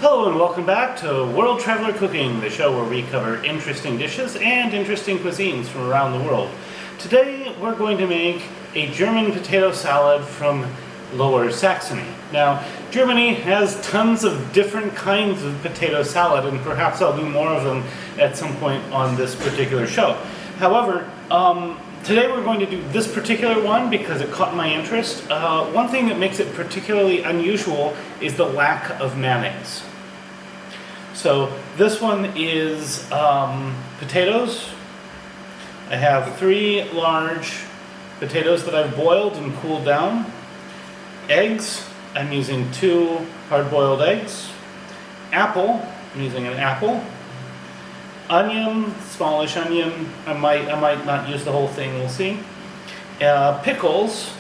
Hello and welcome back to World Traveler Cooking, the show where we cover interesting dishes and interesting cuisines from around the world. Today we're going to make a German potato salad from Lower Saxony. Now, Germany has tons of different kinds of potato salad, and perhaps I'll do more of them at some point on this particular show. However, today we're going to do this particular one because it caught my interest. One thing that makes it particularly unusual is the lack of mayonnaise. So this one is potatoes. I have 3 large potatoes that I've boiled and cooled down. Eggs, I'm using 2 hard-boiled eggs. Apple, I'm using an apple. Onion, smallish onion. I might not use the whole thing, we'll see. Pickles,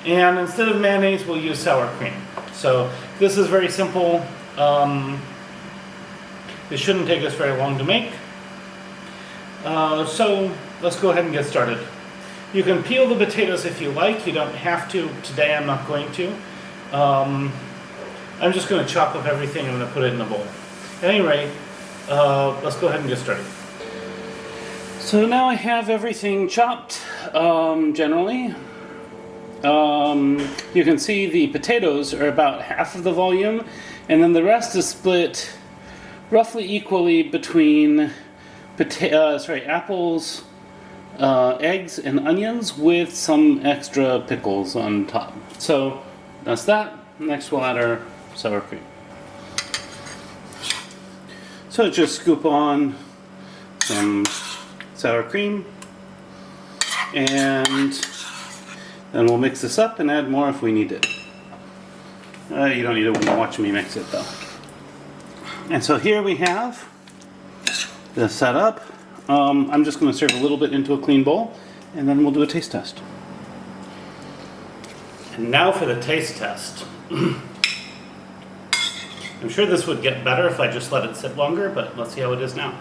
and instead of mayonnaise, we'll use sour cream. So this is very simple. This shouldn't take us very long to make. So let's go ahead and get started. You can peel the potatoes if you like. You don't have to. Today I'm not going to. I'm just going to chop up everything and I'm going to put it in a bowl. At any rate, let's go ahead and get started. So now I have everything chopped, generally. You can see the potatoes are about half of the volume, and then the rest is split roughly equally between apples, eggs, and onions with some extra pickles on top. So that's that. Next we'll add our sour cream. So just scoop on some sour cream, and then we'll mix this up and add more if we need it. You don't need to watch me mix it though. And so here we have this set up. I'm just going to serve a little bit into a clean bowl, and then we'll do a taste test. And now for the taste test. I'm sure this would get better if I just let it sit longer, but let's see how it is now.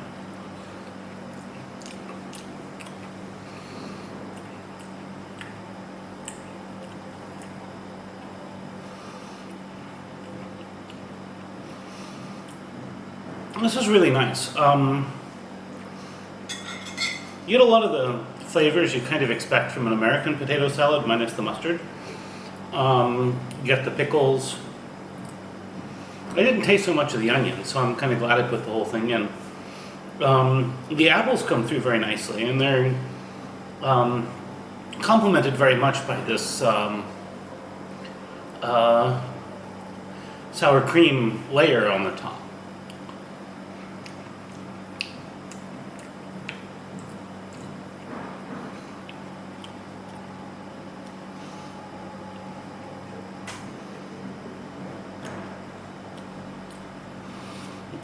This is really nice. You get a lot of the flavors you kind of expect from an American potato salad, minus the mustard. You get the pickles. I didn't taste so much of the onion, so I'm kind of glad I put the whole thing in. The apples come through very nicely, and they're complemented very much by this sour cream layer on the top.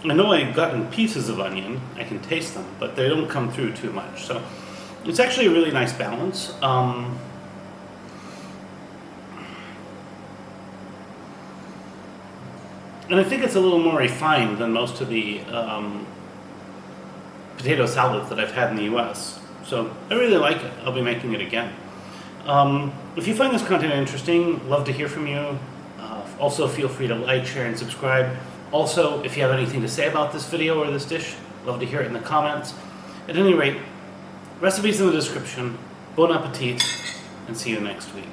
I know I've gotten pieces of onion, I can taste them, but they don't come through too much. So it's actually a really nice balance. And I think it's a little more refined than most of the potato salads that I've had in the US. So I really like it. I'll be making it again. If you find this content interesting, love to hear from you. Also feel free to like, share, and subscribe. Also, if you have anything to say about this video or this dish, love to hear it in the comments. At any rate, recipes in the description. Bon appetit, and see you next week.